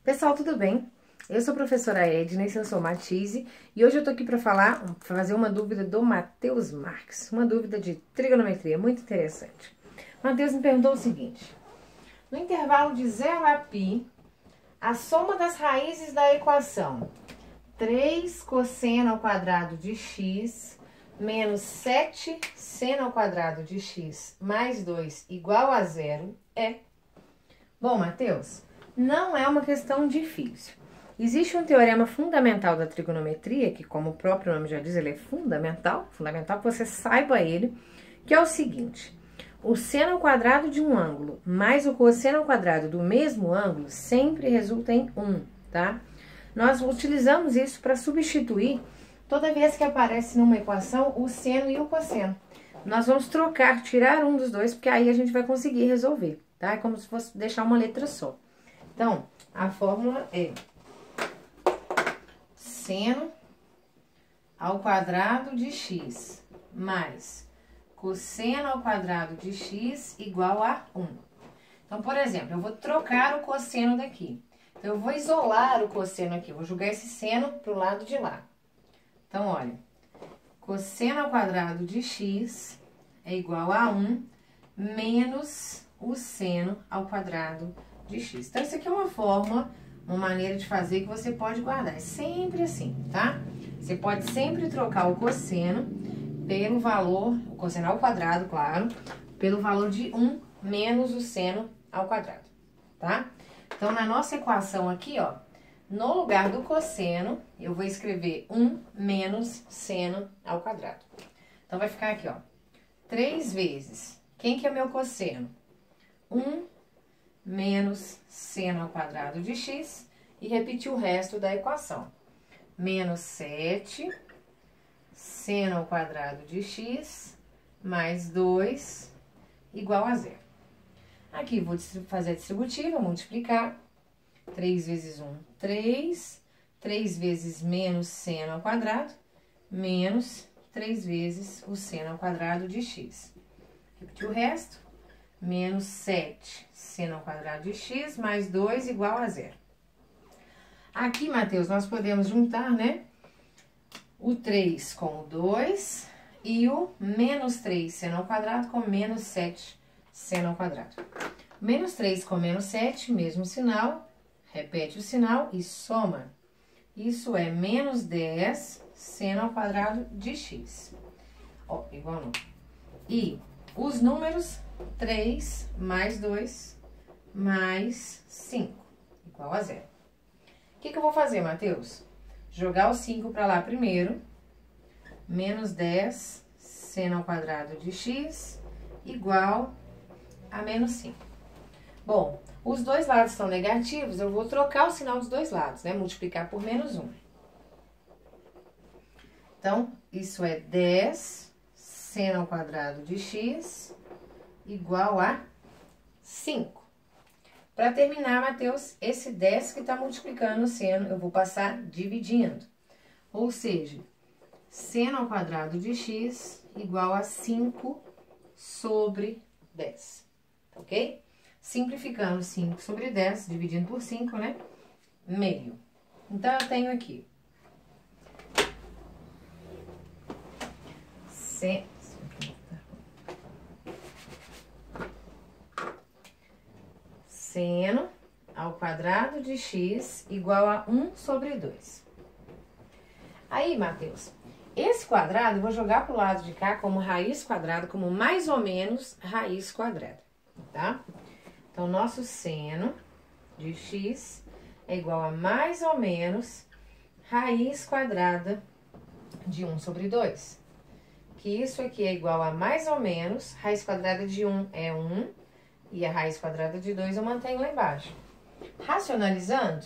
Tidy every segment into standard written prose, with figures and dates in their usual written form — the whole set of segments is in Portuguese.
Pessoal, tudo bem? Eu sou a professora Edna, eu sou Matise, e hoje eu tô aqui para fazer uma dúvida do Matheus Marques, uma dúvida de trigonometria muito interessante. Matheus me perguntou o seguinte: no intervalo de 0 a π, a soma das raízes da equação 3 cosseno ao quadrado de x menos 7 seno ao quadrado de x mais 2 igual a 0 é... Bom, Matheus, não é uma questão difícil. Existe um teorema fundamental da trigonometria, que como o próprio nome já diz, ele é fundamental que você saiba ele, que é o seguinte: o seno ao quadrado de um ângulo mais o cosseno ao quadrado do mesmo ângulo sempre resulta em 1, tá? Nós utilizamos isso para substituir toda vez que aparece numa equação o seno e o cosseno. Nós vamos trocar, tirar um dos dois, porque aí a gente vai conseguir resolver, tá? É como se fosse deixar uma letra só. Então, a fórmula é seno ao quadrado de x mais cosseno ao quadrado de x igual a 1. Então, por exemplo, eu vou trocar o cosseno daqui. Então, eu vou isolar o cosseno aqui, vou jogar esse seno para o lado de lá. Então, olha, cosseno ao quadrado de x é igual a 1 menos o seno ao quadrado de x. Então, isso aqui é uma fórmula, uma maneira de fazer que você pode guardar. É sempre assim, tá? Você pode sempre trocar o cosseno pelo valor, o cosseno ao quadrado, claro, pelo valor de 1 menos o seno ao quadrado, tá? Então, na nossa equação aqui, ó, no lugar do cosseno, eu vou escrever 1 menos seno ao quadrado. Então, vai ficar aqui, ó, 3 vezes, quem que é meu cosseno? 1 menos seno ao quadrado de x, e repetir o resto da equação. Menos 7 seno ao quadrado de x mais 2 igual a 0. Aqui, vou fazer a distributiva, multiplicar. 3 vezes 1, 3. 3 vezes menos seno ao quadrado, menos 3 vezes o seno ao quadrado de x. Repetir o resto. Menos 7 seno ao quadrado de x mais 2 igual a 0. Aqui, Matheus, nós podemos juntar, né, o 3 com o 2 e o menos 3 seno ao quadrado com menos 7 seno ao quadrado. Menos 3 com menos 7, mesmo sinal, repete o sinal e soma. Isso é menos 10 seno ao quadrado de x. Ó, igual não. E os números 3 mais 2 mais 5 igual a 0. O que eu vou fazer, Matheus? Jogar o 5 para lá primeiro. Menos 10 seno ao quadrado de x igual a menos 5. Bom, os dois lados estão negativos, eu vou trocar o sinal dos dois lados, né? Multiplicar por menos 1. Então, isso é 10 seno ao quadrado de x igual a 5. Para terminar, Matheus, esse 10 que está multiplicando o seno, eu vou passar dividindo. Ou seja, seno ao quadrado de x igual a 5 sobre 10, ok? Simplificando 5 sobre 10, dividindo por 5, né? Meio. Então, eu tenho aqui seno ao quadrado de x igual a 1 sobre 2. Aí, Matheus, esse quadrado eu vou jogar pro lado de cá como raiz quadrada, como mais ou menos raiz quadrada, tá? Então, nosso seno de x é igual a mais ou menos raiz quadrada de 1 sobre 2. Que isso aqui é igual a mais ou menos, raiz quadrada de 1 é 1, e a raiz quadrada de 2 eu mantenho lá embaixo. Racionalizando,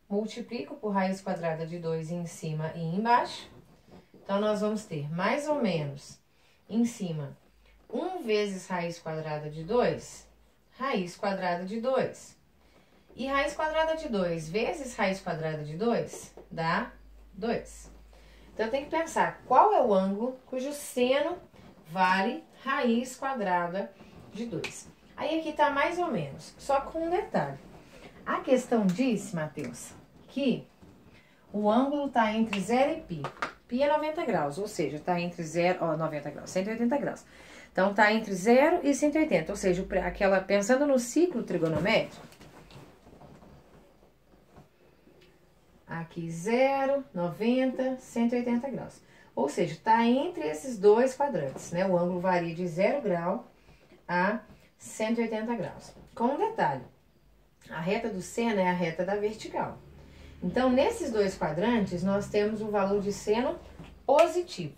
multiplico por raiz quadrada de 2 em cima e embaixo. Então, nós vamos ter mais ou menos em cima 1 vezes raiz quadrada de 2, raiz quadrada de 2. E raiz quadrada de 2 vezes raiz quadrada de 2 dá 2. Então, eu tenho que pensar qual é o ângulo cujo seno vale raiz quadrada de 2. Aí, aqui tá mais ou menos, só com um detalhe. A questão diz, Matheus, que o ângulo está entre 0 e π. Π é 90 graus, ou seja, está entre 0, ó, 90 graus, 180 graus. Então, está entre 0 e 180, ou seja, pensando no ciclo trigonométrico, aqui 0, 90, 180 graus. Ou seja, está entre esses dois quadrantes, né? O ângulo varia de 0 grau a 180 graus. Com um detalhe, a reta do seno é a reta da vertical. Então, nesses dois quadrantes, nós temos o valor de seno positivo.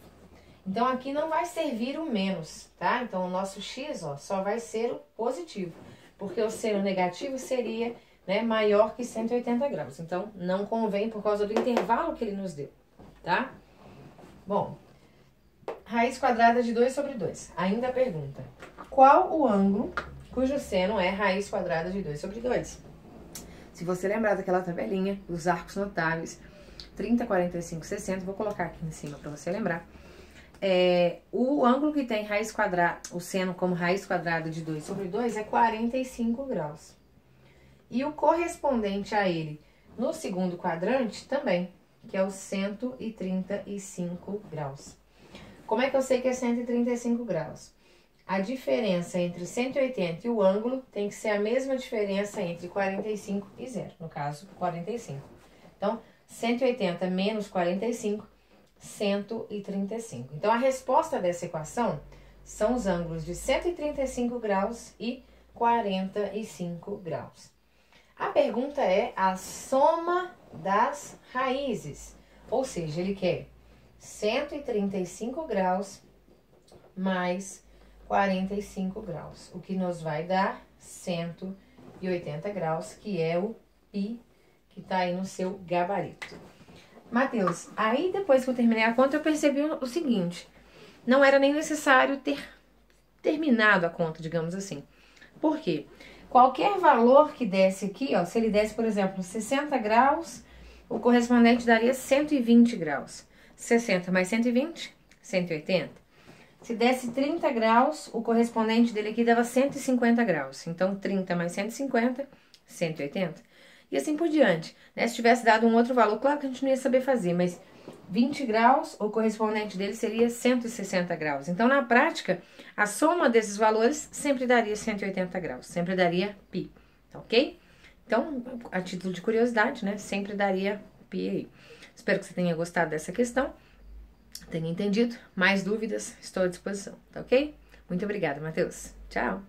Então, aqui não vai servir o menos, tá? Então, o nosso x, ó, só vai ser o positivo, porque o seno negativo seria, né, maior que 180 graus. Então, não convém por causa do intervalo que ele nos deu, tá? Bom, raiz quadrada de 2 sobre 2. Ainda a pergunta, qual o ângulo cujo seno é raiz quadrada de 2 sobre 2? Se você lembrar daquela tabelinha, dos arcos notáveis, 30, 45, 60, vou colocar aqui em cima para você lembrar. O ângulo que tem raiz quadrada, o seno como raiz quadrada de 2 sobre 2 é 45 graus. E o correspondente a ele no segundo quadrante também, que é o 135 graus. Como é que eu sei que é 135 graus? A diferença entre 180 e o ângulo tem que ser a mesma diferença entre 45 e 0, no caso, 45. Então, 180 menos 45, 135. Então, a resposta dessa equação são os ângulos de 135 graus e 45 graus. A pergunta é a soma das raízes, ou seja, ele quer 135 graus mais 45 graus, o que nos vai dar 180 graus, que é o π que está aí no seu gabarito. Matheus, aí depois que eu terminei a conta, eu percebi o seguinte, não era nem necessário ter terminado a conta, digamos assim. Por quê? Qualquer valor que desse aqui, ó, se ele desse, por exemplo, 60 graus, o correspondente daria 120 graus. 60 mais 120, 180. Se desse 30 graus, o correspondente dele aqui dava 150 graus. Então, 30 mais 150, 180. E assim por diante, né? Se tivesse dado um outro valor, claro que a gente não ia saber fazer, mas 20 graus, o correspondente dele seria 160 graus. Então, na prática, a soma desses valores sempre daria 180 graus, sempre daria π, tá ok? Então, a título de curiosidade, né? Sempre daria π aí. Espero que você tenha gostado dessa questão, tenha entendido. Mais dúvidas, estou à disposição, tá ok? Muito obrigada, Matheus. Tchau!